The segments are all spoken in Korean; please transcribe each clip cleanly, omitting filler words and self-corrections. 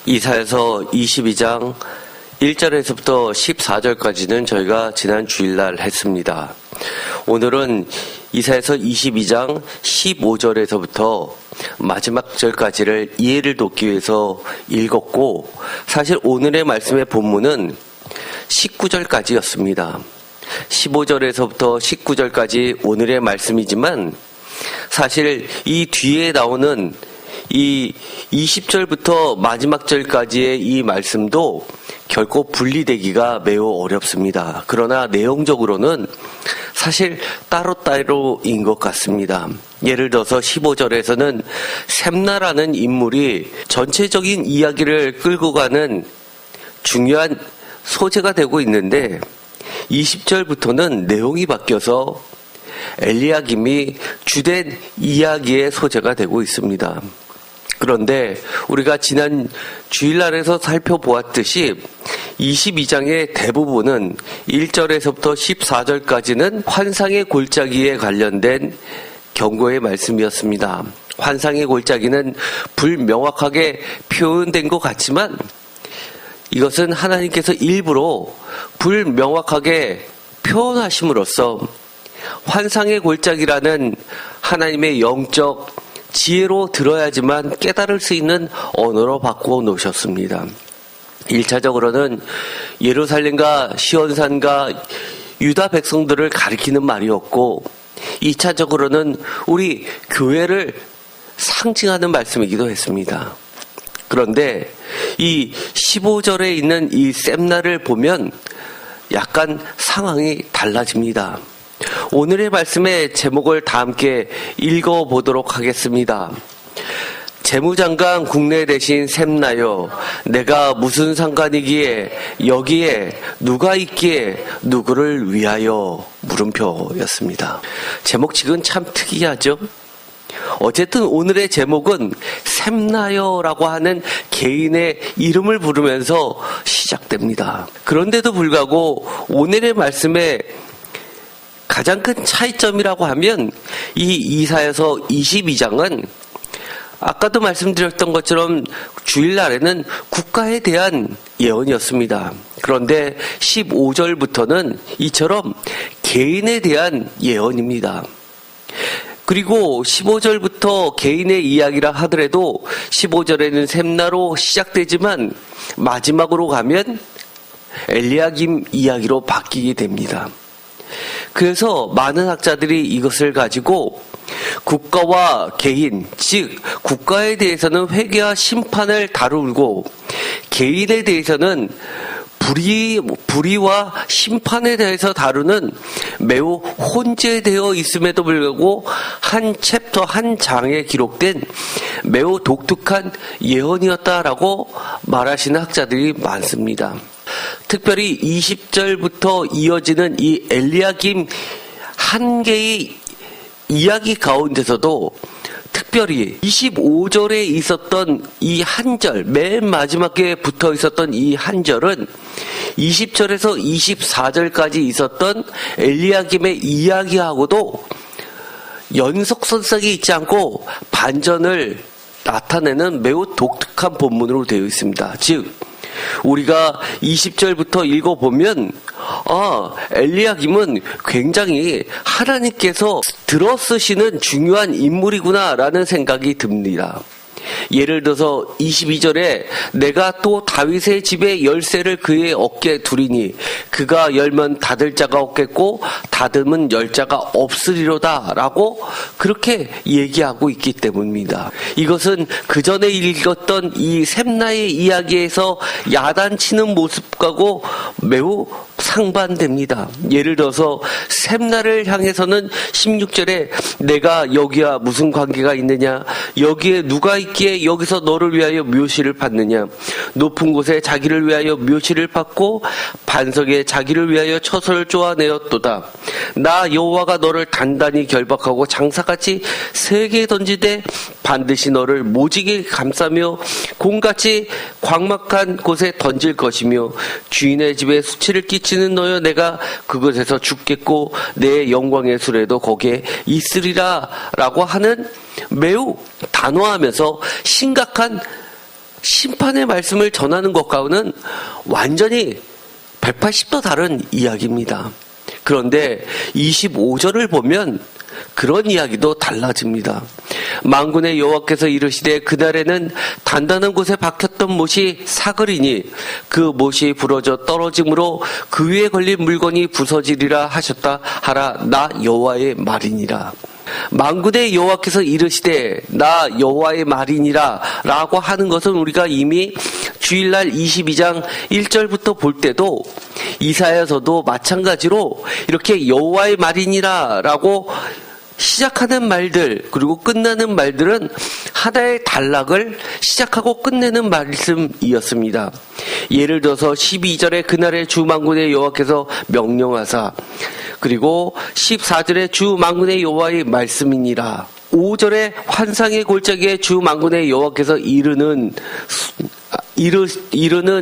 이사야서 22장 1절에서부터 14절까지는 저희가 지난 주일날 했습니다. 오늘은 이사야서 22장 15절에서부터 마지막 절까지를 이해를 돕기 위해서 읽었고, 사실 오늘의 말씀의 본문은 19절까지였습니다. 15절에서부터 19절까지 오늘의 말씀이지만 사실 이 뒤에 나오는 이 20절부터 마지막 절까지의 이 말씀도 결코 분리되기가 매우 어렵습니다. 그러나 내용적으로는 사실 따로따로인 것 같습니다. 예를 들어서 15절에서는 셈나라는 인물이 전체적인 이야기를 끌고 가는 중요한 소재가 되고 있는데 20절부터는 내용이 바뀌어서 엘리야김이 주된 이야기의 소재가 되고 있습니다. 그런데 우리가 지난 주일날에서 살펴보았듯이 22장의 대부분은 1절에서부터 14절까지는 환상의 골짜기에 관련된 경고의 말씀이었습니다. 환상의 골짜기는 불명확하게 표현된 것 같지만 이것은 하나님께서 일부러 불명확하게 표현하심으로써 환상의 골짜기라는 하나님의 영적 지혜로 들어야지만 깨달을 수 있는 언어로 바꾸어 놓으셨습니다. 1차적으로는 예루살렘과 시온산과 유다 백성들을 가리키는 말이었고, 2차적으로는 우리 교회를 상징하는 말씀이기도 했습니다. 그런데 이 15절에 있는 이 셈나를 보면 약간 상황이 달라집니다. 오늘의 말씀의 제목을 다 함께 읽어보도록 하겠습니다. 재무장관 국내 대신 셈나여, 내가 무슨 상관이기에 여기에 누가 있기에 누구를 위하여 물음표였습니다. 제목직은 참 특이하죠? 어쨌든 오늘의 제목은 셈나여라고 하는 개인의 이름을 부르면서 시작됩니다. 그런데도 불구하고 오늘의 말씀에 가장 큰 차이점이라고 하면 이 이사야서 22장은 아까도 말씀드렸던 것처럼 주일날에는 국가에 대한 예언이었습니다. 그런데 15절부터는 이처럼 개인에 대한 예언입니다. 그리고 15절부터 개인의 이야기라 하더라도 15절에는 셈나로 시작되지만 마지막으로 가면 엘리야김 이야기로 바뀌게 됩니다. 그래서 많은 학자들이 이것을 가지고 국가와 개인, 즉 국가에 대해서는 회개와 심판을 다루고 개인에 대해서는 불의와 심판에 대해서 다루는 매우 혼재되어 있음에도 불구하고 한 챕터, 한 장에 기록된 매우 독특한 예언이었다라고 말하시는 학자들이 많습니다. 특별히 20절부터 이어지는 이 엘리야김 한 개의 이야기 가운데서도 특별히 25절에 있었던 이 한 절, 맨 마지막에 붙어 있었던 이 한 절은 20절에서 24절까지 있었던 엘리야김의 이야기하고도 연속선상이 있지 않고 반전을 나타내는 매우 독특한 본문으로 되어 있습니다. 즉 우리가 20절부터 읽어보면 엘리야김은 굉장히 하나님께서 들어 쓰시는 중요한 인물이구나라는 생각이 듭니다. 예를 들어서 22절에 내가 또 다윗의 집의 열쇠를 그의 어깨에 두리니 그가 열면 닫을 자가 없겠고 닫으면 열 자가 없으리로다 라고 그렇게 얘기하고 있기 때문입니다. 이것은 그 전에 읽었던 이 셈나의 이야기에서 야단치는 모습과도 매우 상반됩니다. 예를 들어서 셈나를 향해서는 16절에 내가 여기와 무슨 관계가 있느냐, 여기에 누가 있기에 여기서 너를 위하여 묘시를 받느냐, 높은 곳에 자기를 위하여 묘시를 받고 반석에 자기를 위하여 처소를 쪼아내었도다. 나 여호와가 너를 단단히 결박하고 장사같이 세게 던지되 반드시 너를 모지게 감싸며 곰같이 광막한 곳에 던질 것이며 주인의 집에 수치를 끼치는 너여 내가 그곳에서 죽겠고 내 영광의 수레도 거기에 있으리라 라고 하는 매우 단호하면서 심각한 심판의 말씀을 전하는 것과는 완전히 180도 다른 이야기입니다. 그런데 25절을 보면 그런 이야기도 달라집니다. 만군의 여호와께서 이르시되 그날에는 단단한 곳에 박혔던 못이 사그리니 그 못이 부러져 떨어짐으로 그 위에 걸린 물건이 부서지리라 하셨다 하라. 나 여호와의 말이니라. 만군의 여호와께서 이르시되 나 여호와의 말이니라 라고 하는 것은 우리가 이미 주일날 22장 1절부터 볼 때도 이사야서도 마찬가지로 이렇게 여호와의 말이니라 라고 시작하는 말들 그리고 끝나는 말들은 하나의 단락을 시작하고 끝내는 말씀이었습니다. 예를 들어서 12절에 그날의 주 만군의 여호와께서 명령하사, 그리고 14절에 주 만군의 여호와의 말씀이니라, 5절에 환상의 골짜기에 주 만군의 여호와께서 이르는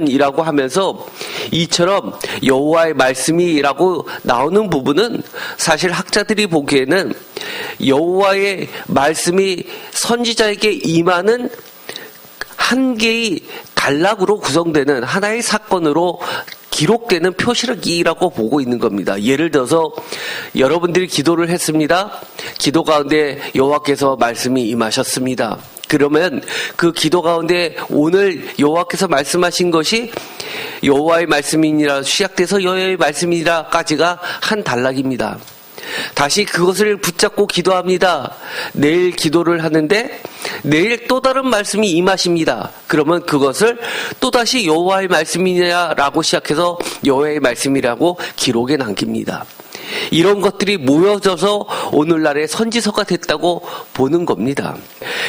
이라고 하면서 이처럼 여호와의 말씀이라고 나오는 부분은 사실 학자들이 보기에는 여호와의 말씀이 선지자에게 임하는 한 개의 단락으로 구성되는 하나의 사건으로 기록되는 표시라고 보고 있는 겁니다. 예를 들어서 여러분들이 기도를 했습니다. 기도 가운데 여호와께서 말씀이 임하셨습니다. 그러면 그 기도 가운데 오늘 여호와께서 말씀하신 것이 여호와의 말씀이니라 시작돼서 여호와의 말씀이니라까지가 한 단락입니다. 다시 그것을 붙잡고 기도합니다. 내일 기도를 하는데 내일 또 다른 말씀이 임하십니다. 그러면 그것을 또다시 여호와의 말씀이냐라고 시작해서 여호와의 말씀이라고 기록에 남깁니다. 이런 것들이 모여져서 오늘날의 선지서가 됐다고 보는 겁니다.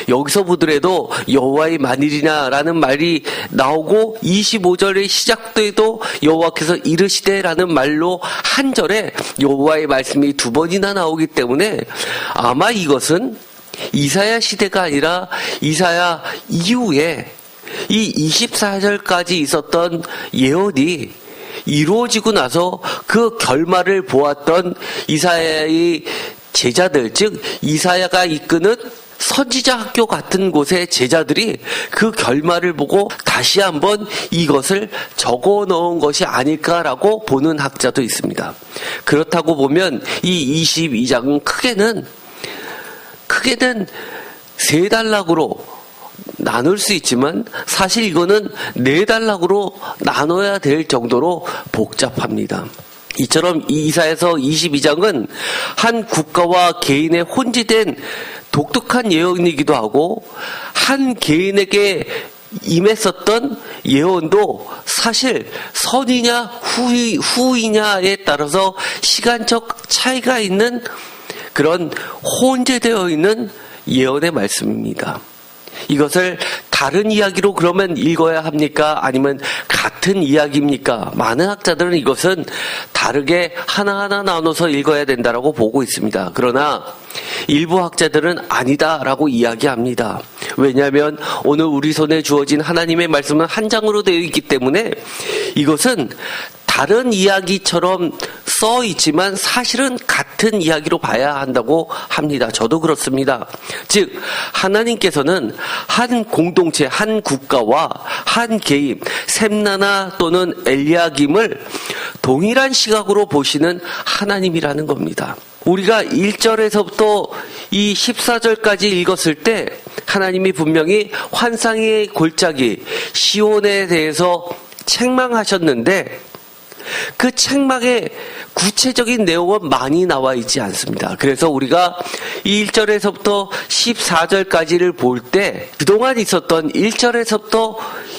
여기서 보더라도 여호와의 만일이나라는 말이 나오고 25절의 시작돼도 여호와께서 이르시되라는 말로 한 절에 여호와의 말씀이 두 번이나 나오기 때문에 아마 이것은 이사야 시대가 아니라 이사야 이후에 이 24절까지 있었던 예언이 이루어지고 나서 그 결말을 보았던 이사야의 제자들, 즉 이사야가 이끄는 선지자 학교 같은 곳의 제자들이 그 결말을 보고 다시 한번 이것을 적어 놓은 것이 아닐까라고 보는 학자도 있습니다. 그렇다고 보면 이 22장은 크게는 세 단락으로 나눌 수 있지만 사실 이거는 네 단락으로 나눠야 될 정도로 복잡합니다. 이처럼 이사야서 22장은 한 국가와 개인의 혼지된 독특한 예언이기도 하고 한 개인에게 임했었던 예언도 사실 선이냐 후이냐에 따라서 시간적 차이가 있는 그런 혼재되어 있는 예언의 말씀입니다. 이것을 다른 이야기로 그러면 읽어야 합니까? 아니면 같은 이야기입니까? 많은 학자들은 이것은 다르게 하나하나 나눠서 읽어야 된다라고 보고 있습니다. 그러나 일부 학자들은 아니다라고 이야기합니다. 왜냐하면 오늘 우리 손에 주어진 하나님의 말씀은 한 장으로 되어 있기 때문에 이것은 다른 이야기처럼 써 있지만 사실은 같은 이야기로 봐야 한다고 합니다. 저도 그렇습니다. 즉 하나님께서는 한 공동체, 한 국가와 한 개인, 셈나나 또는 엘리야김을 동일한 시각으로 보시는 하나님이라는 겁니다. 우리가 1절에서부터 이 14절까지 읽었을 때 하나님이 분명히 환상의 골짜기 시온에 대해서 책망하셨는데 그 책망의 구체적인 내용은 많이 나와 있지 않습니다. 그래서 우리가 이 1절에서부터 14절까지를 볼 때 그동안 있었던 1절에서부터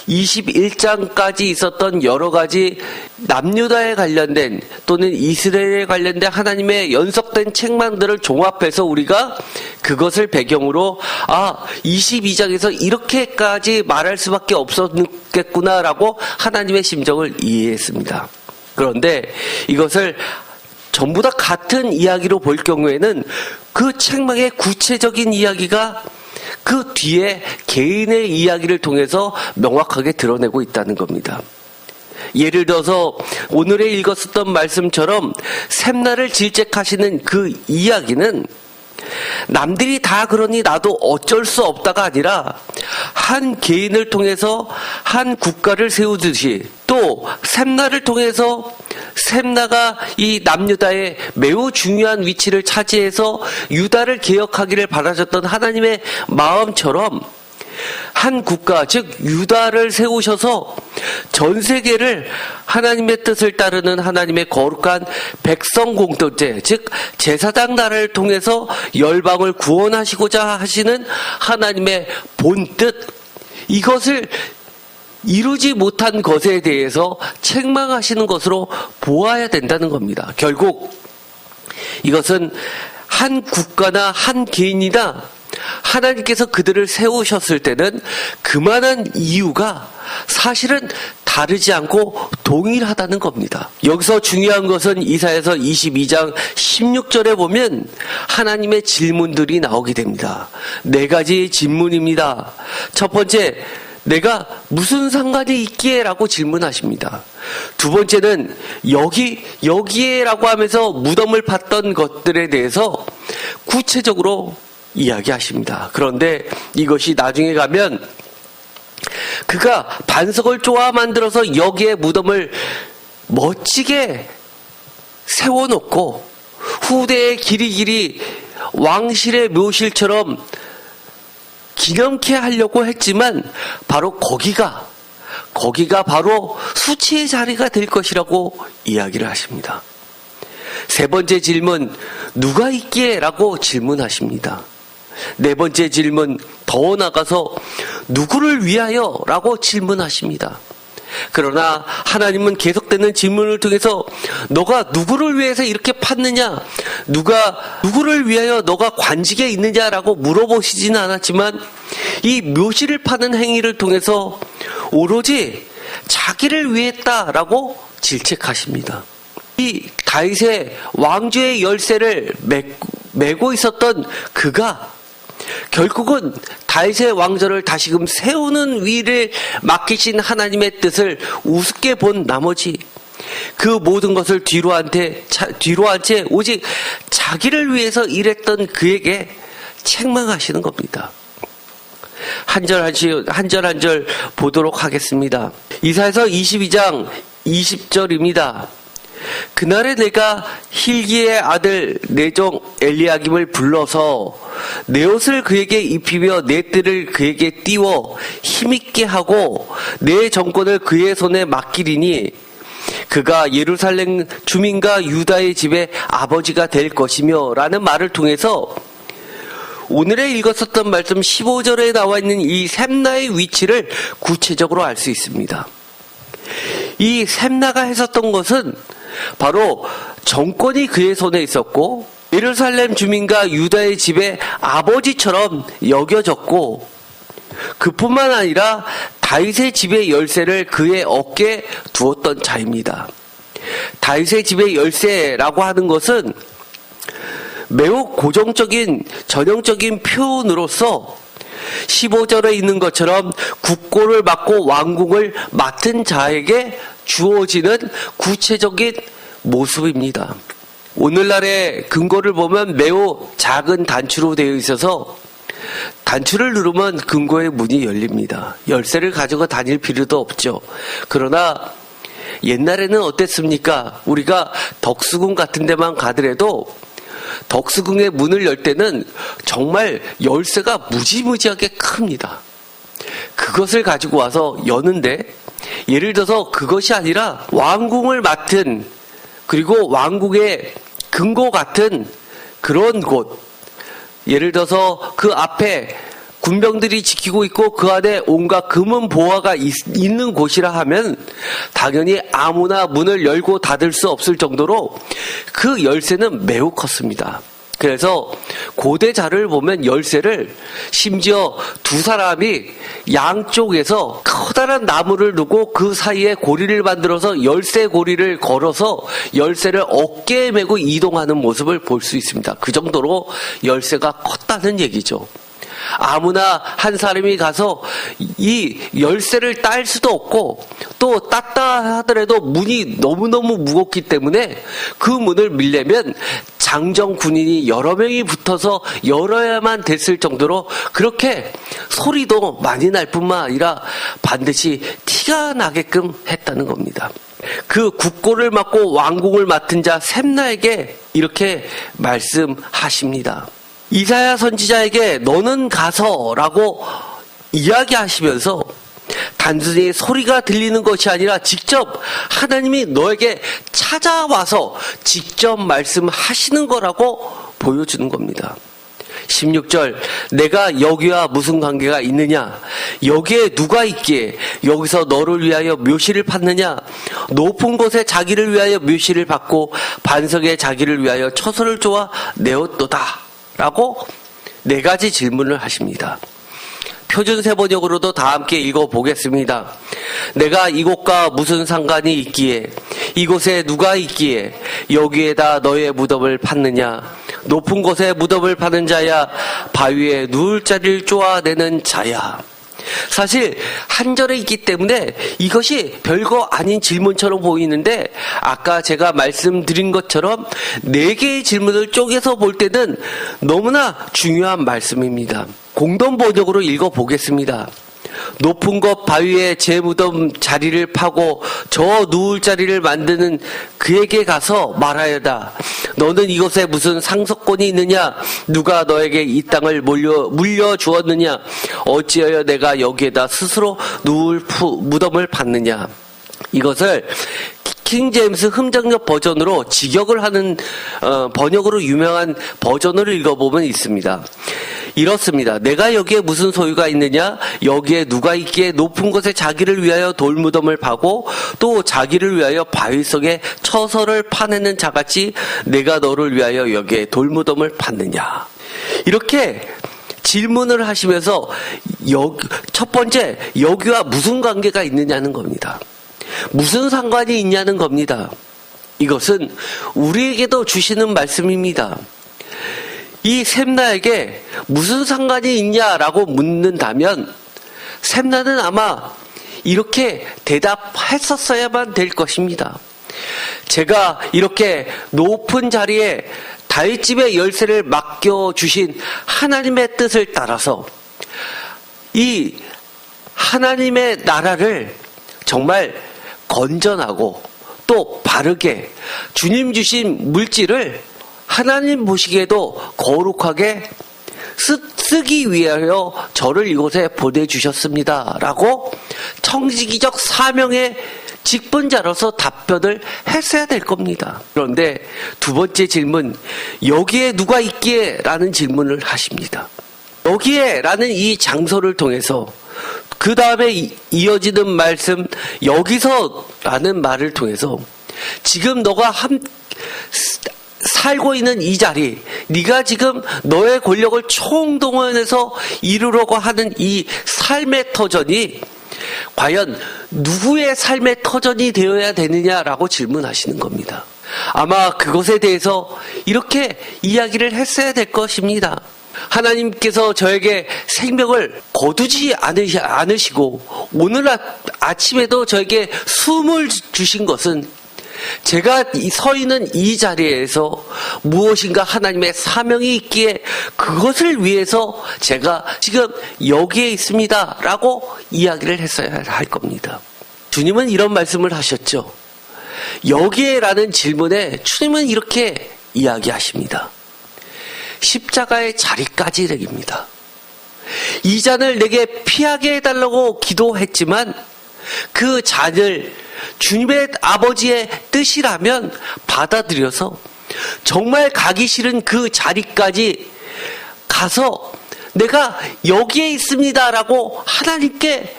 21장까지 있었던 여러 가지 남유다에 관련된 또는 이스라엘에 관련된 하나님의 연속된 책망들을 종합해서 우리가 그것을 배경으로 22장에서 이렇게까지 말할 수밖에 없었겠구나라고 하나님의 심정을 이해했습니다. 그런데 이것을 전부 다 같은 이야기로 볼 경우에는 그 책망의 구체적인 이야기가 그 뒤에 개인의 이야기를 통해서 명확하게 드러내고 있다는 겁니다. 예를 들어서 오늘에 읽었었던 말씀처럼 샘나를 질책하시는 그 이야기는 남들이 다 그러니 나도 어쩔 수 없다가 아니라 한 개인을 통해서 한 국가를 세우듯이 또 셈나를 통해서 셈나가 이 남유다의 매우 중요한 위치를 차지해서 유다를 개혁하기를 바라셨던 하나님의 마음처럼 한 국가, 즉 유다를 세우셔서 전 세계를 하나님의 뜻을 따르는 하나님의 거룩한 백성 공동체, 즉 제사장 나라를 통해서 열방을 구원하시고자 하시는 하나님의 본뜻, 이것을 이루지 못한 것에 대해서 책망하시는 것으로 보아야 된다는 겁니다. 결국 이것은 한 국가나 한 개인이나 하나님께서 그들을 세우셨을 때는 그만한 이유가 사실은 다르지 않고 동일하다는 겁니다. 여기서 중요한 것은 이사야서 22장 16절에 보면 하나님의 질문들이 나오게 됩니다. 4가지 질문입니다. 첫 번째, 내가 무슨 상관이 있기에? 라고 질문하십니다. 두 번째는 여기에 라고 하면서 무덤을 팠던 것들에 대해서 구체적으로 이야기하십니다. 그런데 이것이 나중에 가면 그가 반석을 쪼아 만들어서 여기에 무덤을 멋지게 세워놓고 후대에 길이길이 왕실의 묘실처럼 기념케 하려고 했지만 바로 거기가 바로 수치의 자리가 될 것이라고 이야기를 하십니다. 세 번째 질문, 누가 있기에? 라고 질문하십니다. 네 번째 질문, 더 나가서 누구를 위하여? 라고 질문하십니다. 그러나 하나님은 계속되는 질문을 통해서 너가 누구를 위해서 이렇게 팠느냐? 누구를 위하여 너가 관직에 있느냐라고 물어보시지는 않았지만 이 묘실을 파는 행위를 통해서 오로지 자기를 위했다라고 질책하십니다. 이 다윗의 왕좌의 열쇠를 메고 있었던 그가 결국은 다윗의 왕조를 다시금 세우는 위를 맡기신 하나님의 뜻을 우습게 본 나머지 그 모든 것을 뒤로 한 채 오직 자기를 위해서 일했던 그에게 책망하시는 겁니다. 한 절 한 절 보도록 하겠습니다. 이사야서 22장 20절입니다. 그날에 내가 힐기의 아들 내 종 엘리야김을 불러서 내 옷을 그에게 입히며 내 뜰을 그에게 띄워 힘있게 하고 내 정권을 그의 손에 맡기리니 그가 예루살렘 주민과 유다의 집의 아버지가 될 것이며 라는 말을 통해서 오늘에 읽었었던 말씀 15절에 나와 있는 이 셈나의 위치를 구체적으로 알 수 있습니다. 이 셈나가 했었던 것은 바로 정권이 그의 손에 있었고 예루살렘 주민과 유다의 집의 아버지처럼 여겨졌고 그뿐만 아니라 다윗의 집의 열쇠를 그의 어깨에 두었던 자입니다. 다윗의 집의 열쇠라고 하는 것은 매우 고정적인 전형적인 표현으로서 15절에 있는 것처럼 국고를 맡고 왕궁을 맡은 자에게 주어지는 구체적인 모습입니다. 오늘날의 금고를 보면 매우 작은 단추로 되어 있어서 단추를 누르면 금고의 문이 열립니다. 열쇠를 가지고 다닐 필요도 없죠. 그러나 옛날에는 어땠습니까? 우리가 덕수궁 같은 데만 가더라도 덕수궁의 문을 열 때는 정말 열쇠가 무지무지하게 큽니다. 그것을 가지고 와서 여는데 예를 들어서 그것이 아니라 왕궁을 맡은 그리고 왕국의 금고 같은 그런 곳, 예를 들어서 그 앞에 군병들이 지키고 있고 그 안에 온갖 금은 보화가 있는 곳이라 하면 당연히 아무나 문을 열고 닫을 수 없을 정도로 그 열쇠는 매우 컸습니다. 그래서 고대 자료를 보면 열쇠를 심지어 두 사람이 양쪽에서 커다란 나무를 두고 그 사이에 고리를 만들어서 열쇠 고리를 걸어서 열쇠를 어깨에 메고 이동하는 모습을 볼 수 있습니다. 그 정도로 열쇠가 컸다는 얘기죠. 아무나 한 사람이 가서 이 열쇠를 딸 수도 없고 또 땄다 하더라도 문이 너무너무 무겁기 때문에 그 문을 밀려면 장정 군인이 여러 명이 붙어서 열어야만 됐을 정도로 그렇게 소리도 많이 날 뿐만 아니라 반드시 티가 나게끔 했다는 겁니다. 그 국고를 맡고 왕궁을 맡은 자 셈나에게 이렇게 말씀하십니다. 이사야 선지자에게 너는 가서라고 이야기하시면서 단순히 소리가 들리는 것이 아니라 직접 하나님이 너에게 찾아와서 직접 말씀하시는 거라고 보여주는 겁니다. 16절 내가 여기와 무슨 관계가 있느냐? 여기에 누가 있기에 여기서 너를 위하여 묘시를 받느냐? 높은 곳에 자기를 위하여 묘시를 받고 반석에 자기를 위하여 처소를 쪼아 내었도다 라고 네 가지 질문을 하십니다. 표준세 번역으로도 다 함께 읽어보겠습니다. 내가 이곳과 무슨 상관이 있기에 이곳에 누가 있기에 여기에다 너의 무덤을 팠느냐? 높은 곳에 무덤을 파는 자야 바위에 누울 자리를 쪼아내는 자야. 사실 한 절에 있기 때문에 이것이 별거 아닌 질문처럼 보이는데 아까 제가 말씀드린 것처럼 4개의 질문을 쪼개서 볼 때는 너무나 중요한 말씀입니다. 공동 번역으로 읽어보겠습니다. 높은 곳 바위에 제 무덤 자리를 파고 저 누울 자리를 만드는 그에게 가서 말하여다. 너는 이곳에 무슨 상속권이 있느냐? 누가 너에게 이 땅을 물려주었느냐? 어찌하여 내가 여기에다 스스로 누울 무덤을 받느냐? 이것을 킹 제임스 흠정역 버전으로 직역을 하는 번역으로 유명한 버전을 읽어보면 있습니다. 이렇습니다. 내가 여기에 무슨 소유가 있느냐? 여기에 누가 있기에 높은 곳에 자기를 위하여 돌무덤을 파고 또 자기를 위하여 바위 속에 처소를 파내는 자같이 내가 너를 위하여 여기에 돌무덤을 팠느냐? 이렇게 질문을 하시면서 첫 번째 여기와 무슨 관계가 있느냐는 겁니다. 무슨 상관이 있냐는 겁니다. 이것은 우리에게도 주시는 말씀입니다. 이 셈나에게 무슨 상관이 있냐라고 묻는다면 셈나는 아마 이렇게 대답했었어야만 될 것입니다. 제가 이렇게 높은 자리에 다윗집의 열쇠를 맡겨주신 하나님의 뜻을 따라서 이 하나님의 나라를 정말 건전하고 또 바르게 주님 주신 물질을 하나님 보시기에도 거룩하게 쓰기 위하여 저를 이곳에 보내주셨습니다. 라고 청지기적 사명의 직분자로서 답변을 했어야 될 겁니다. 그런데 두 번째 질문, 여기에 누가 있기에? 라는 질문을 하십니다. 여기에 라는 이 장소를 통해서 그 다음에 이어지는 말씀, 여기서 라는 말을 통해서 지금 너가 살고 있는 이 자리, 네가 지금 너의 권력을 총동원해서 이루려고 하는 이 삶의 터전이 과연 누구의 삶의 터전이 되어야 되느냐라고 질문하시는 겁니다. 아마 그것에 대해서 이렇게 이야기를 했어야 될 것입니다. 하나님께서 저에게 생명을 거두지 않으시고 오늘 아침에도 저에게 숨을 주신 것은 제가 서 있는 이 자리에서 무엇인가 하나님의 사명이 있기에 그것을 위해서 제가 지금 여기에 있습니다 라고 이야기를 했어야 할 겁니다. 주님은 이런 말씀을 하셨죠. 여기에 라는 질문에 주님은 이렇게 이야기하십니다. 십자가의 자리까지 이르기입니다. 이 잔을 내게 피하게 해달라고 기도했지만 그 잔을 주님의 아버지의 뜻이라면 받아들여서 정말 가기 싫은 그 자리까지 가서 내가 여기에 있습니다라고 하나님께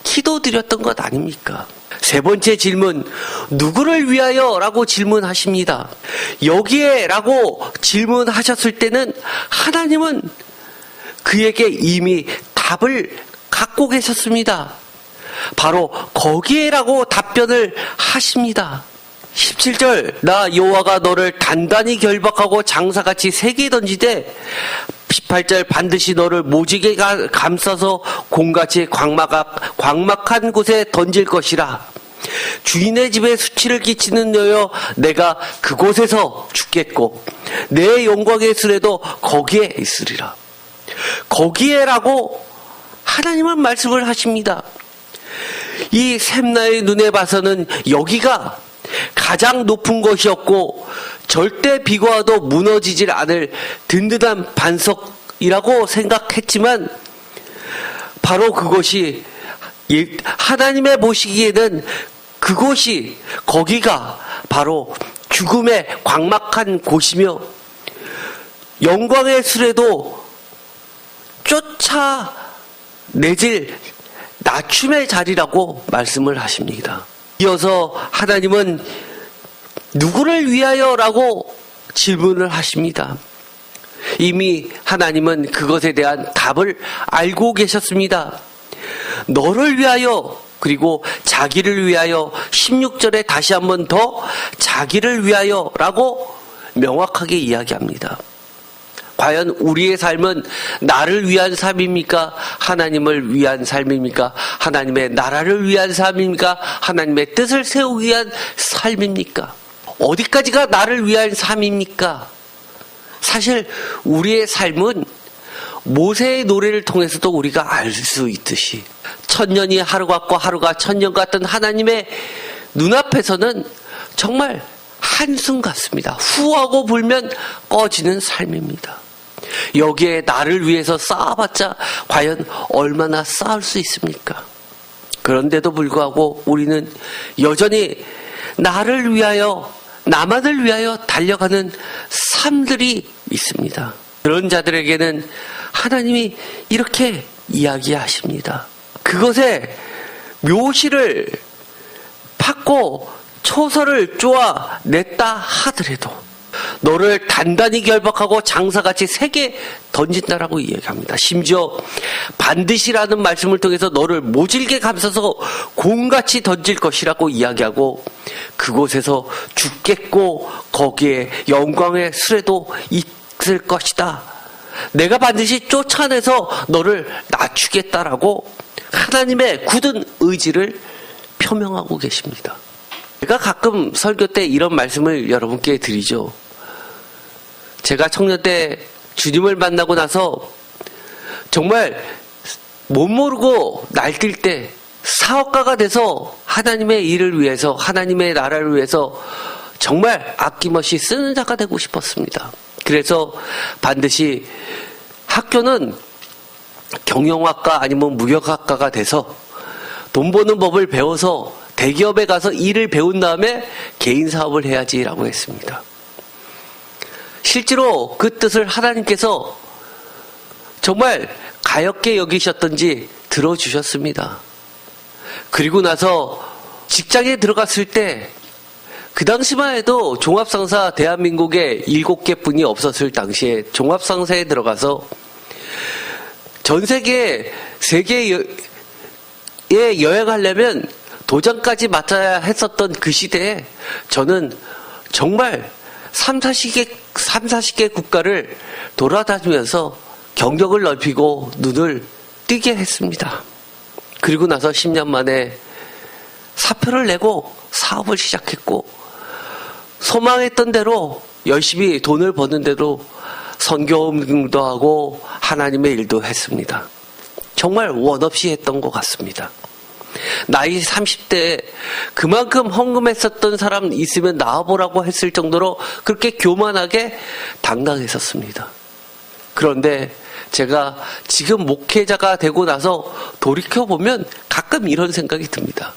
기도드렸던 것 아닙니까? 세 번째 질문, 누구를 위하여? 라고 질문하십니다. 여기에 라고 질문하셨을 때는 하나님은 그에게 이미 답을 갖고 계셨습니다. 바로 거기에라고 답변을 하십니다. 17절, 나 여호와가 너를 단단히 결박하고 장사같이 세게 던지되 18절, 반드시 너를 모지게 감싸서 곰같이 광막한 곳에 던질 것이라. 주인의 집에 수치를 끼치는 여여 내가 그곳에서 죽겠고 내 영광의 수레도 거기에 있으리라. 거기에라고 하나님은 말씀을 하십니다. 이 샘나의 눈에 봐서는 여기가 가장 높은 것이었고 절대 비거와도 무너지질 않을 든든한 반석이라고 생각했지만 바로 그것이 하나님의 보시기에는 그곳이 거기가 바로 죽음의 광막한 곳이며 영광의 수레도 쫓아내질 낮춤의 자리라고 말씀을 하십니다. 이어서 하나님은 누구를 위하여라고 질문을 하십니다. 이미 하나님은 그것에 대한 답을 알고 계셨습니다. 너를 위하여, 그리고 자기를 위하여, 16절에 다시 한번 더 자기를 위하여라고 명확하게 이야기합니다. 과연 우리의 삶은 나를 위한 삶입니까? 하나님을 위한 삶입니까? 하나님의 나라를 위한 삶입니까? 하나님의 뜻을 세우기 위한 삶입니까? 어디까지가 나를 위한 삶입니까? 사실 우리의 삶은 모세의 노래를 통해서도 우리가 알 수 있듯이 천년이 하루 같고 하루가 천년 같은 하나님의 눈앞에서는 정말 한숨 같습니다. 후하고 불면 꺼지는 삶입니다. 여기에 나를 위해서 쌓아봤자 과연 얼마나 쌓을 수 있습니까? 그런데도 불구하고 우리는 여전히 나를 위하여, 나만을 위하여 달려가는 삶들이 있습니다. 그런 자들에게는 하나님이 이렇게 이야기하십니다. 그것에 묘시를 팠고 초설을 쪼아 냈다 하더라도 너를 단단히 결박하고 장사같이 세게 던진다라고 이야기합니다. 심지어 반드시라는 말씀을 통해서 너를 모질게 감싸서 공같이 던질 것이라고 이야기하고 그곳에서 죽겠고 거기에 영광의 수레도 있을 것이다. 내가 반드시 쫓아내서 너를 낮추겠다라고 하나님의 굳은 의지를 표명하고 계십니다. 제가 가끔 설교 때 이런 말씀을 여러분께 드리죠. 제가 청년 때 주님을 만나고 나서 정말 못 모르고 날뛸 때 사업가가 돼서 하나님의 일을 위해서, 하나님의 나라를 위해서 정말 아낌없이 쓰는 자가 되고 싶었습니다. 그래서 반드시 학교는 경영학과 아니면 무역학과가 돼서 돈 버는 법을 배워서 대기업에 가서 일을 배운 다음에 개인 사업을 해야지라고 했습니다. 실제로 그 뜻을 하나님께서 정말 가엽게 여기셨던지 들어주셨습니다. 그리고 나서 직장에 들어갔을 때 그 당시만 해도 종합상사 대한민국에 7개뿐이 없었을 당시에 종합상사에 들어가서 전 세계에 여행하려면 도장까지 맞아야 했었던 그 시대에 저는 정말 40개 국가를 돌아다니면서 경력을 넓히고 눈을 띄게 했습니다. 그리고 나서 10년 만에 사표를 내고 사업을 시작했고 소망했던 대로 열심히 돈을 버는 대로 선교도 하고 하나님의 일도 했습니다. 정말 원 없이 했던 것 같습니다. 나이 30대에 그만큼 헌금했었던 사람 있으면 나와보라고 했을 정도로 그렇게 교만하게 당당했었습니다. 그런데 제가 지금 목회자가 되고 나서 돌이켜보면 가끔 이런 생각이 듭니다.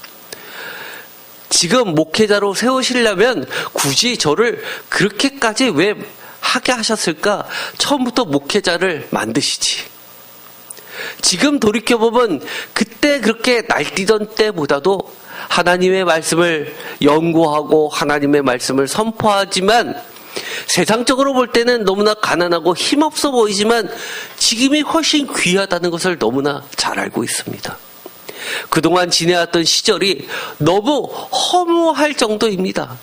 지금 목회자로 세우시려면 굳이 저를 그렇게까지 왜 하게 하셨을까? 처음부터 목회자를 만드시지. 지금 돌이켜보면 그때 그렇게 날뛰던 때보다도 하나님의 말씀을 연구하고 하나님의 말씀을 선포하지만 세상적으로 볼 때는 너무나 가난하고 힘없어 보이지만 지금이 훨씬 귀하다는 것을 너무나 잘 알고 있습니다. 그동안 지내왔던 시절이 너무 허무할 정도입니다.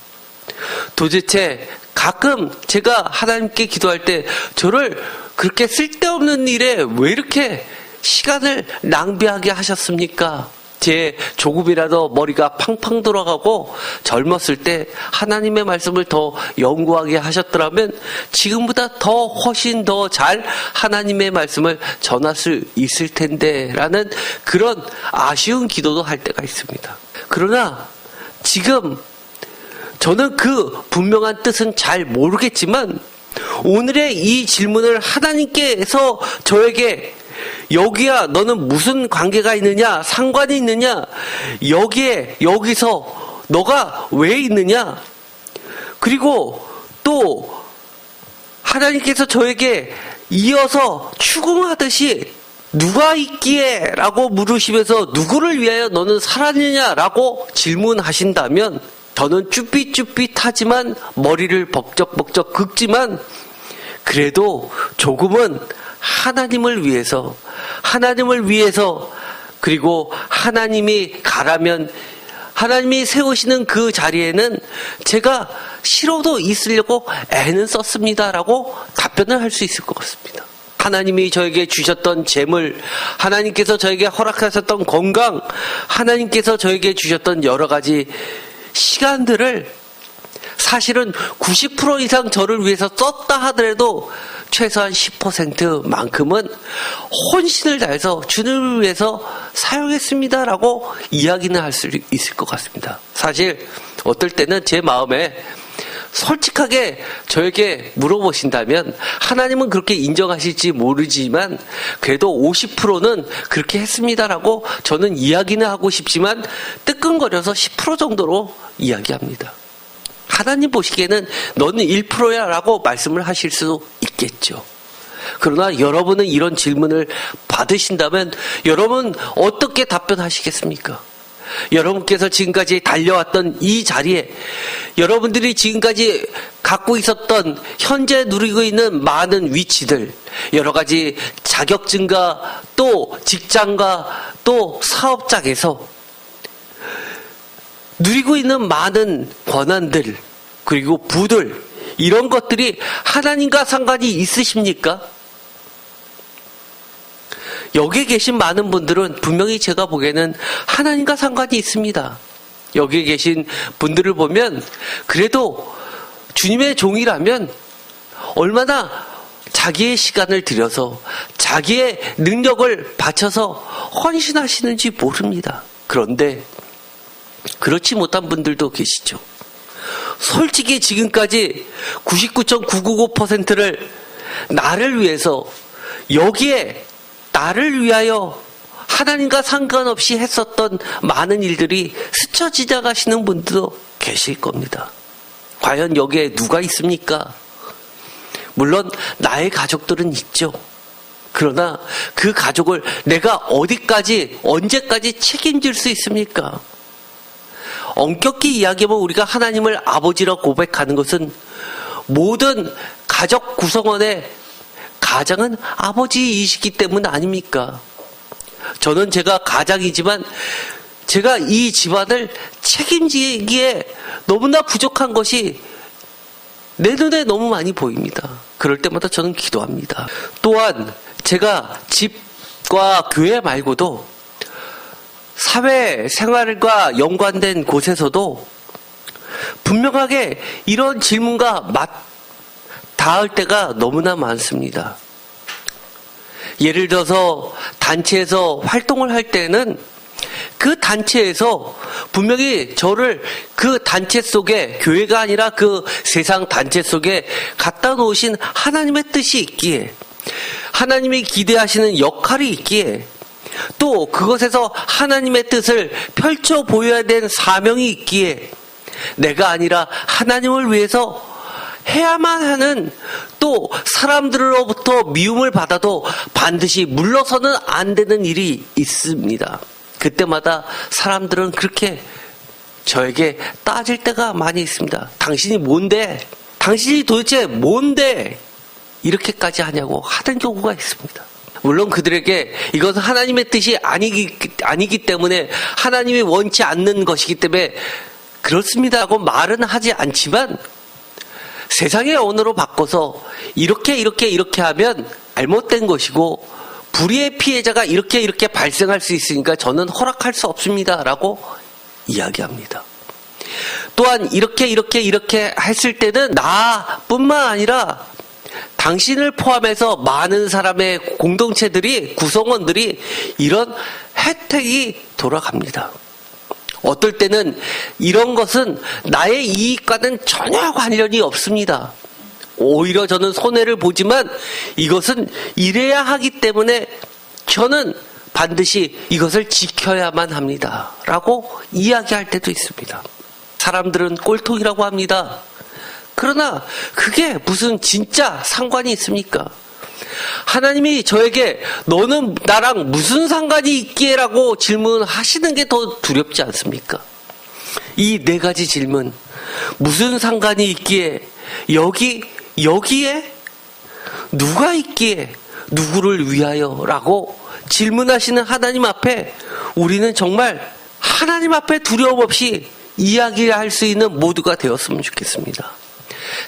도대체 가끔 제가 하나님께 기도할 때 저를 그렇게 쓸데없는 일에 왜 이렇게 시간을 낭비하게 하셨습니까? 제 조금이라도 머리가 팡팡 돌아가고 젊었을 때 하나님의 말씀을 더 연구하게 하셨더라면 지금보다 더 훨씬 더 잘 하나님의 말씀을 전할 수 있을 텐데 라는 그런 아쉬운 기도도 할 때가 있습니다. 그러나 지금 저는 그 분명한 뜻은 잘 모르겠지만 오늘의 이 질문을 하나님께서 저에게 여기야 너는 무슨 관계가 있느냐, 상관이 있느냐, 여기서 너가 왜 있느냐, 그리고 또 하나님께서 저에게 이어서 추궁하듯이 누가 있기에 라고 물으시면서 누구를 위하여 너는 살았느냐 라고 질문하신다면 저는 쭈삣쭈삣하지만 머리를벅적벅적 긁지만 그래도 조금은 하나님을 위해서 그리고 하나님이 가라면 하나님이 세우시는 그 자리에는 제가 싫어도 있으려고 애는 썼습니다라고 답변을 할 수 있을 것 같습니다. 하나님이 저에게 주셨던 재물, 하나님께서 저에게 허락하셨던 건강, 하나님께서 저에게 주셨던 여러 가지 시간들을 사실은 90% 이상 저를 위해서 썼다 하더라도 최소한 10%만큼은 혼신을 다해서 주님을 위해서 사용했습니다라고 이야기는 할 수 있을 것 같습니다. 사실 어떨 때는 제 마음에 솔직하게 저에게 물어보신다면 하나님은 그렇게 인정하실지 모르지만 그래도 50%는 그렇게 했습니다라고 저는 이야기는 하고 싶지만 뜨끔거려서 10% 정도로 이야기합니다. 하나님 보시기에는 너는 1%야 라고 말씀을 하실 수 있겠죠. 그러나 여러분은 이런 질문을 받으신다면 여러분 어떻게 답변하시겠습니까? 여러분께서 지금까지 달려왔던 이 자리에 여러분들이 지금까지 갖고 있었던 현재 누리고 있는 많은 위치들, 여러 가지 자격증과 또 직장과 또 사업장에서 누리고 있는 많은 권한들 그리고 부들 이런 것들이 하나님과 상관이 있으십니까? 여기에 계신 많은 분들은 분명히 제가 보기에는 하나님과 상관이 있습니다. 여기에 계신 분들을 보면 그래도 주님의 종이라면 얼마나 자기의 시간을 들여서 자기의 능력을 바쳐서 헌신하시는지 모릅니다. 그런데 그렇지 못한 분들도 계시죠. 솔직히 지금까지 99.999%를 나를 위해서 여기에 나를 위하여 하나님과 상관없이 했었던 많은 일들이 스쳐 지나가시는 분들도 계실 겁니다. 과연 여기에 누가 있습니까? 물론 나의 가족들은 있죠. 그러나 그 가족을 내가 어디까지 언제까지 책임질 수 있습니까? 엄격히 이야기하면 우리가 하나님을 아버지라 고백하는 것은 모든 가족 구성원의 가장은 아버지이시기 때문 아닙니까? 저는 제가 가장이지만 제가 이 집안을 책임지기에 너무나 부족한 것이 내 눈에 너무 많이 보입니다. 그럴 때마다 저는 기도합니다. 또한 제가 집과 교회 말고도 사회생활과 연관된 곳에서도 분명하게 이런 질문과 닿을 때가 너무나 많습니다. 예를 들어서 단체에서 활동을 할 때는 그 단체에서 분명히 저를 그 단체 속에 교회가 아니라 그 세상 단체 속에 갖다 놓으신 하나님의 뜻이 있기에 하나님이 기대하시는 역할이 있기에 또 그것에서 하나님의 뜻을 펼쳐 보여야 되는 사명이 있기에 내가 아니라 하나님을 위해서 해야만 하는 또 사람들로부터 미움을 받아도 반드시 물러서는 안 되는 일이 있습니다. 그때마다 사람들은 그렇게 저에게 따질 때가 많이 있습니다. 당신이 뭔데? 당신이 도대체 뭔데? 이렇게까지 하냐고 하는 경우가 있습니다. 물론 그들에게 이것은 하나님의 뜻이 아니기 때문에 하나님이 원치 않는 것이기 때문에 그렇습니다 하고 말은 하지 않지만 세상의 언어로 바꿔서 이렇게 하면 잘못된 것이고 불의의 피해자가 이렇게 발생할 수 있으니까 저는 허락할 수 없습니다. 라고 이야기합니다. 또한 이렇게 했을 때는 나뿐만 아니라 당신을 포함해서 많은 사람의 공동체들이, 구성원들이 이런 혜택이 돌아갑니다. 어떨 때는 이런 것은 나의 이익과는 전혀 관련이 없습니다. 오히려 저는 손해를 보지만 이것은 이래야 하기 때문에 저는 반드시 이것을 지켜야만 합니다. 라고 이야기할 때도 있습니다. 사람들은 꼴통이라고 합니다. 그러나 그게 무슨 진짜 상관이 있습니까? 하나님이 저에게 너는 나랑 무슨 상관이 있기에 라고 질문하시는 게 더 두렵지 않습니까? 이 네 가지 질문, 무슨 상관이 있기에, 여기에 누가 있기에, 누구를 위하여 라고 질문하시는 하나님 앞에 우리는 정말 하나님 앞에 두려움 없이 이야기할 수 있는 모두가 되었으면 좋겠습니다.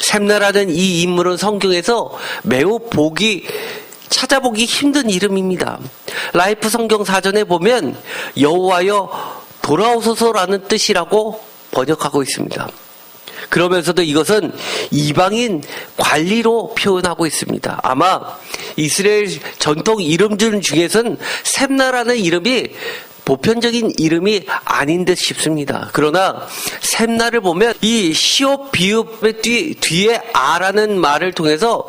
셈나라는 이 인물은 성경에서 매우 찾아보기 힘든 이름입니다. 라이프 성경 사전에 보면 여호와여 돌아오소서라는 뜻이라고 번역하고 있습니다. 그러면서도 이것은 이방인 관리로 표현하고 있습니다. 아마 이스라엘 전통 이름들 중에서는 셈나라는 이름이 보편적인 이름이 아닌 듯 싶습니다. 그러나 셈나를 보면 이 시옷 비읍의 뒤에 아라는 말을 통해서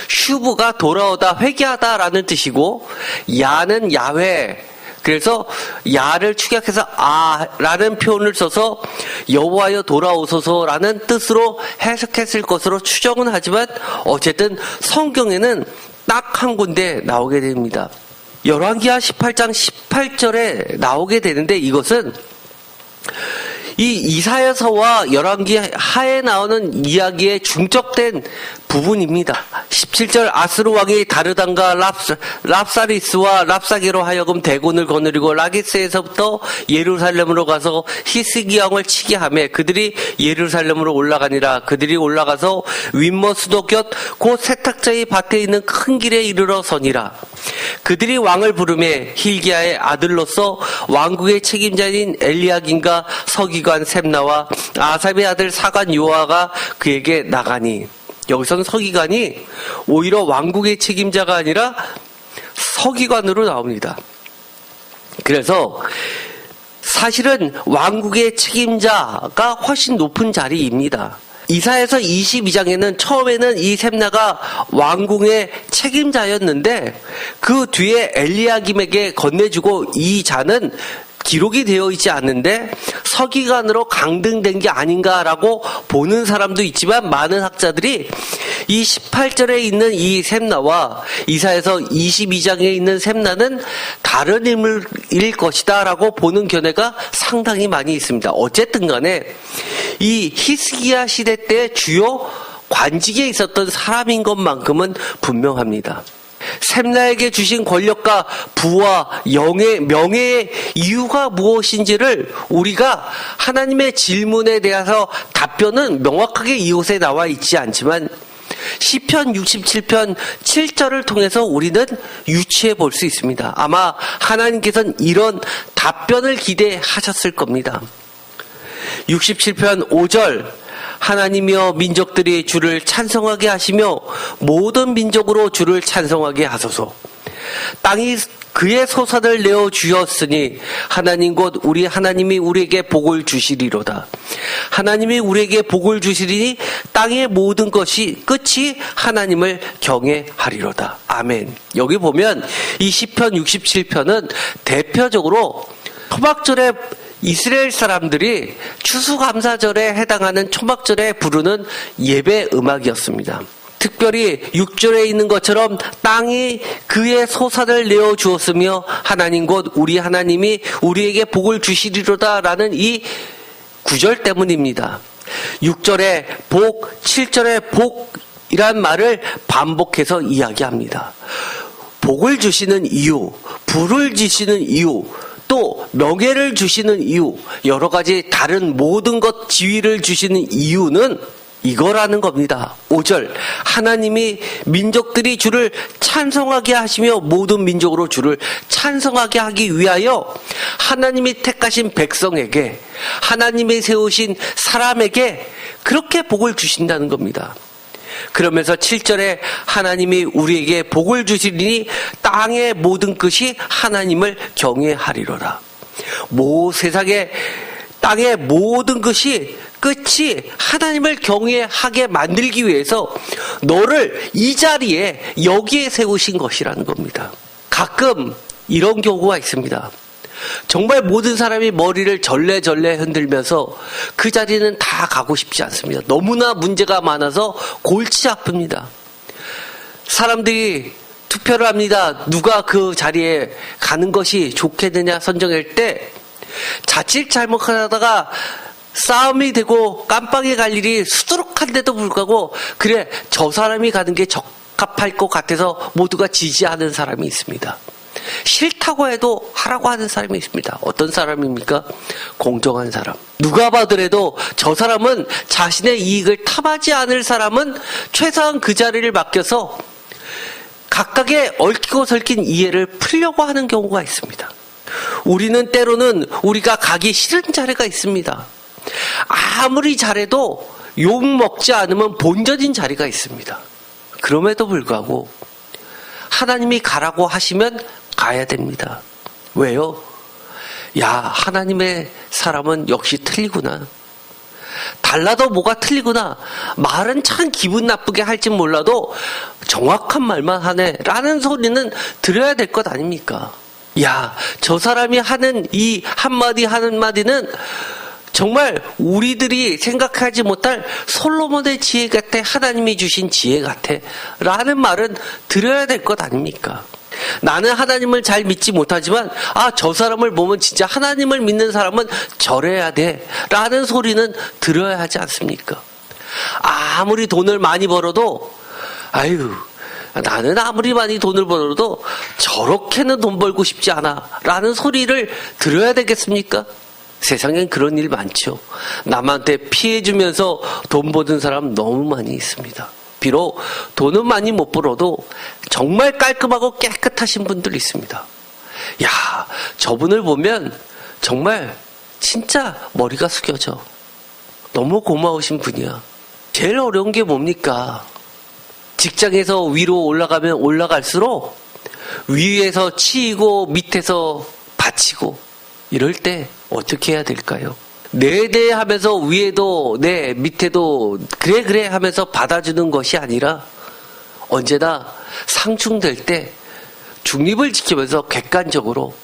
슈브가 돌아오다, 회개하다라는 뜻이고, 야는 야훼, 그래서 야를 축약해서 아라는 표현을 써서 여호와여 돌아오소서라는 뜻으로 해석했을 것으로 추정은 하지만 어쨌든 성경에는 딱 한 군데 나오게 됩니다. 열왕기하 18장 18절에 나오게 되는데, 이것은 이 이사야서와 열왕기하에 나오는 이야기에 중첩된 부분입니다. 17절 아스루 왕이 다르단과 랍사리스와 랍사게로 하여금 대군을 거느리고 라기스에서부터 예루살렘으로 가서 히스기야 왕을 치게 하며 그들이 예루살렘으로 올라가니라. 그들이 올라가서 윗머 수도 곁 곧 세탁자의 밭에 있는 큰 길에 이르러 서니라. 그들이 왕을 부르매 hil기야의 아들로서 왕국의 책임자인 엘리야김과 서기관 셈나와 아삽의 아들 사관 요아가 그에게 나가니, 여기서는 서기관이 오히려 왕국의 책임자가 아니라 서기관으로 나옵니다. 그래서 사실은 왕국의 책임자가 훨씬 높은 자리입니다. 이사야서 22장에는 처음에는 이 셈나가 왕궁의 책임자였는데 그 뒤에 엘리야김에게 건네주고 이 자는 기록이 되어 있지 않는데 서기관으로 강등된 게 아닌가라고 보는 사람도 있지만, 많은 학자들이 이 18절에 있는 이 셈나와 이사야서 22장에 있는 셈나는 다른 인물일 것이다 라고 보는 견해가 상당히 많이 있습니다. 어쨌든 간에 이 히스기야 시대 때 주요 관직에 있었던 사람인 것만큼은 분명합니다. 셈나에게 주신 권력과 부와 명예의 이유가 무엇인지를 우리가 하나님의 질문에 대해서 답변은 명확하게 이곳에 나와 있지 않지만 시편 67편 7절을 통해서 우리는 유추해 볼 수 있습니다. 아마 하나님께서는 이런 답변을 기대하셨을 겁니다. 67편 5절, 하나님이여 민족들이 주를 찬송하게 하시며 모든 민족으로 주를 찬송하게 하소서. 땅이 그의 소산을 내어 주었으니 하나님 곧 우리 하나님이 우리에게 복을 주시리로다. 하나님이 우리에게 복을 주시리니 땅의 모든 것이 끝이 하나님을 경외하리로다. 아멘. 여기 보면 이 시편 67편은 대표적으로 초막절에 이스라엘 사람들이 추수감사절에 해당하는 초막절에 부르는 예배 음악이었습니다. 특별히 6절에 있는 것처럼 땅이 그의 소산을 내어 주었으며 하나님 곧 우리 하나님이 우리에게 복을 주시리로다 라는 이 9절 때문입니다. 6절에 복, 7절에 복이란 말을 반복해서 이야기합니다. 복을 주시는 이유, 불을 주시는 이유, 또 명예를 주시는 이유, 여러 가지 다른 모든 것 지위를 주시는 이유는 이거라는 겁니다. 5절 하나님이 민족들이 주를 찬송하게 하시며 모든 민족으로 주를 찬송하게 하기 위하여 하나님이 택하신 백성에게 하나님이 세우신 사람에게 그렇게 복을 주신다는 겁니다. 그러면서 7절에 하나님이 우리에게 복을 주시리니 땅의 모든 끝이 하나님을 경외하리로라. 세상에 땅의 모든 것이 끝이 하나님을 경외하게 만들기 위해서 너를 이 자리에 여기에 세우신 것이라는 겁니다. 가끔 이런 경우가 있습니다. 정말 모든 사람이 머리를 절레절레 흔들면서 그 자리는 다 가고 싶지 않습니다. 너무나 문제가 많아서 골치 아픕니다. 사람들이 투표를 합니다. 누가 그 자리에 가는 것이 좋겠느냐 선정할 때 자칫 잘못하다가 싸움이 되고 깜빵에 갈 일이 수두룩한데도 불구하고 그래 저 사람이 가는 게 적합할 것 같아서 모두가 지지하는 사람이 있습니다. 싫다고 해도 하라고 하는 사람이 있습니다. 어떤 사람입니까? 공정한 사람. 누가 봐더라도 저 사람은 자신의 이익을 탐하지 않을 사람은 최소한 그 자리를 맡겨서 각각의 얽히고 설킨 이해를 풀려고 하는 경우가 있습니다. 우리는 때로는 우리가 가기 싫은 자리가 있습니다. 아무리 잘해도 욕 먹지 않으면 본전인 자리가 있습니다. 그럼에도 불구하고 하나님이 가라고 하시면 가야 됩니다. 왜요? 야, 하나님의 사람은 역시 틀리구나. 달라도 뭐가 틀리구나. 말은 참 기분 나쁘게 할진 몰라도 정확한 말만 하네 라는 소리는 들어야 될 것 아닙니까? 야, 저 사람이 하는 이 한마디는 정말 우리들이 생각하지 못할 솔로몬의 지혜 같아, 하나님이 주신 지혜 같아 라는 말은 들어야 될 것 아닙니까? 나는 하나님을 잘 믿지 못하지만 저 사람을 보면 진짜 하나님을 믿는 사람은 저래야 돼 라는 소리는 들어야 하지 않습니까? 아무리 돈을 많이 벌어도 나는 아무리 많이 돈을 벌어도 저렇게는 돈 벌고 싶지 않아 라는 소리를 들어야 되겠습니까? 세상엔 그런 일 많죠. 남한테 피해주면서 돈 버는 사람 너무 많이 있습니다. 비록 돈은 많이 못 벌어도 정말 깔끔하고 깨끗하신 분들 있습니다. 야, 저분을 보면 정말 진짜 머리가 숙여져. 너무 고마우신 분이야. 제일 어려운 게 뭡니까? 직장에서 위로 올라가면 올라갈수록 위에서 치이고 밑에서 받치고 이럴 때 어떻게 해야 될까요? 네 하면서 위에도 네 밑에도 그래 하면서 받아주는 것이 아니라 언제나 상충될 때 중립을 지키면서 객관적으로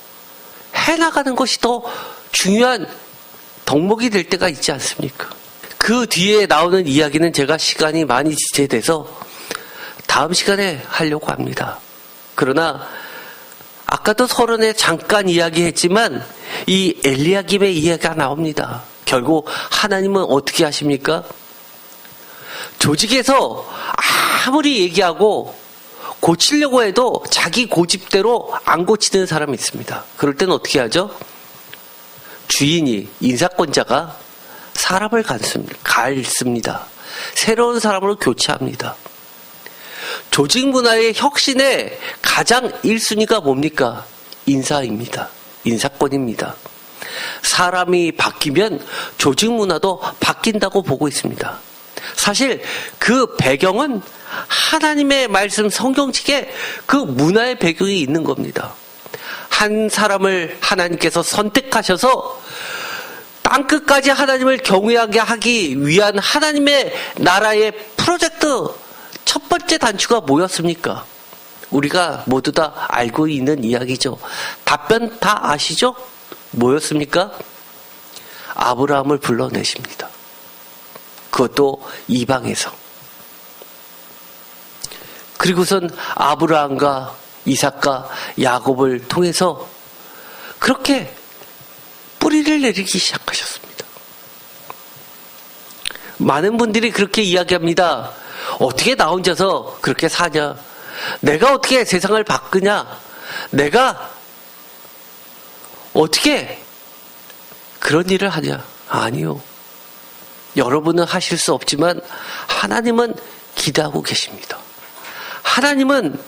해나가는 것이 더 중요한 덕목이 될 때가 있지 않습니까? 그 뒤에 나오는 이야기는 제가 시간이 많이 지체돼서 다음 시간에 하려고 합니다. 그러나 아까도 서론에 잠깐 이야기했지만 이 엘리야김의 이야기가 나옵니다. 결국 하나님은 어떻게 하십니까? 조직에서 아무리 얘기하고 고치려고 해도 자기 고집대로 안 고치는 사람이 있습니다. 그럴 때는 어떻게 하죠? 주인이, 인사권자가 사람을 갈습니다. 새로운 사람으로 교체합니다. 조직 문화의 혁신의 가장 1순위가 뭡니까? 인사입니다. 인사권입니다. 사람이 바뀌면 조직 문화도 바뀐다고 보고 있습니다. 사실 그 배경은 하나님의 말씀 성경책에 그 문화의 배경이 있는 겁니다. 한 사람을 하나님께서 선택하셔서 땅끝까지 하나님을 경외하게 하기 위한 하나님의 나라의 프로젝트 첫 번째 단추가 뭐였습니까? 우리가 모두 다 알고 있는 이야기죠. 답변 다 아시죠? 뭐였습니까? 아브라함을 불러내십니다. 그것도 이방에서. 그리고선 아브라함과 이삭과 야곱을 통해서 그렇게 뿌리를 내리기 시작하셨습니다. 많은 분들이 그렇게 이야기합니다. 어떻게 나 혼자서 그렇게 사냐? 내가 어떻게 세상을 바꾸냐? 내가 어떻게 그런 일을 하냐? 아니요. 여러분은 하실 수 없지만 하나님은 기대하고 계십니다. 하나님은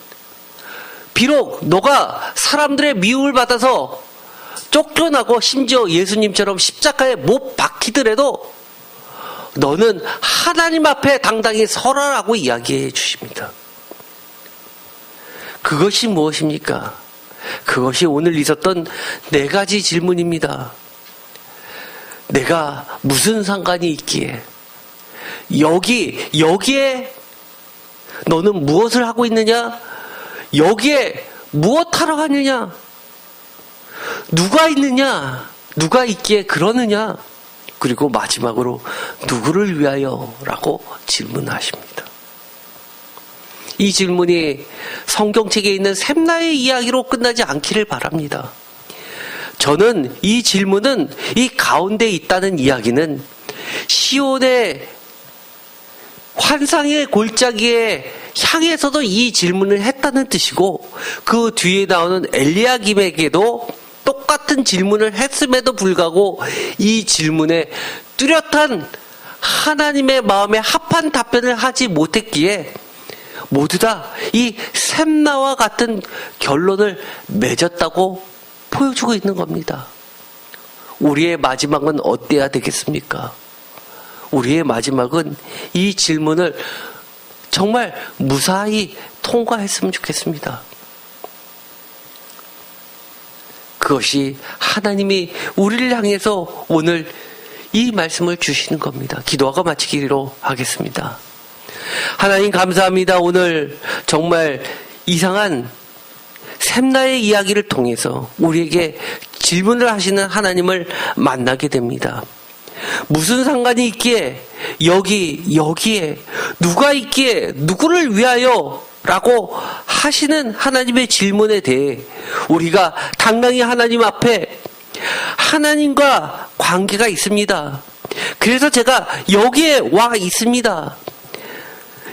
비록 너가 사람들의 미움을 받아서 쫓겨나고 심지어 예수님처럼 십자가에 못 박히더라도 너는 하나님 앞에 당당히 서라라고 이야기해 주십니다. 그것이 무엇입니까? 그것이 오늘 있었던 4가지 질문입니다. 내가 무슨 상관이 있기에, 여기에 너는 무엇을 하고 있느냐? 여기에 무엇하러 하느냐? 누가 있느냐? 누가 있기에 그러느냐? 그리고 마지막으로 누구를 위하여? 라고 질문하십니다. 이 질문이 성경책에 있는 샘나의 이야기로 끝나지 않기를 바랍니다. 저는 이 질문은, 이 가운데 있다는 이야기는 시온의 환상의 골짜기에 향해서도 이 질문을 했다는 뜻이고, 그 뒤에 나오는 엘리야김에게도 똑같은 질문을 했음에도 불구하고 이 질문에 뚜렷한 하나님의 마음에 합한 답변을 하지 못했기에 모두 다 이 샘나와 같은 결론을 맺었다고 보여주고 있는 겁니다. 우리의 마지막은 어때야 되겠습니까? 우리의 마지막은 이 질문을 정말 무사히 통과했으면 좋겠습니다. 그것이 하나님이 우리를 향해서 오늘 이 말씀을 주시는 겁니다. 기도하고 마치기로 하겠습니다. 하나님 감사합니다. 오늘 정말 이상한 샘나의 이야기를 통해서 우리에게 질문을 하시는 하나님을 만나게 됩니다. 무슨 상관이 있기에, 여기에 누가 있기에, 누구를 위하여? 라고 하시는 하나님의 질문에 대해 우리가 당당히 하나님 앞에 하나님과 관계가 있습니다. 그래서 제가 여기에 와 있습니다.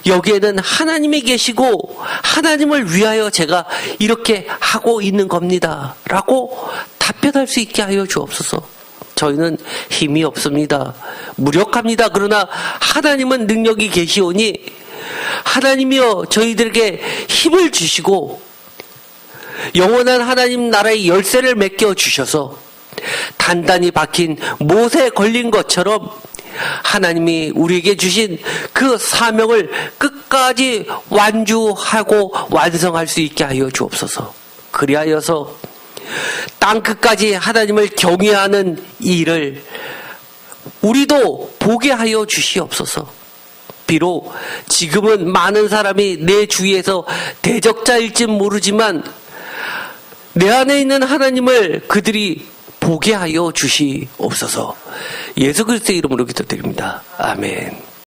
여기에는 하나님이 계시고 하나님을 위하여 제가 이렇게 하고 있는 겁니다. 라고 답변할 수 있게 하여 주옵소서. 저희는 힘이 없습니다. 무력합니다. 그러나 하나님은 능력이 계시오니 하나님이여 저희들에게 힘을 주시고 영원한 하나님 나라의 열쇠를 맡겨 주셔서 단단히 박힌 못에 걸린 것처럼 하나님이 우리에게 주신 그 사명을 끝까지 완주하고 완성할 수 있게 하여 주옵소서. 그리하여서 땅끝까지 하나님을 경외하는 일을 우리도 보게 하여 주시옵소서. 비록 지금은 많은 사람이 내 주위에서 대적자일진 모르지만 내 안에 있는 하나님을 그들이 보게 하여 주시옵소서. 예수 그리스도의 이름으로 기도드립니다. 아멘.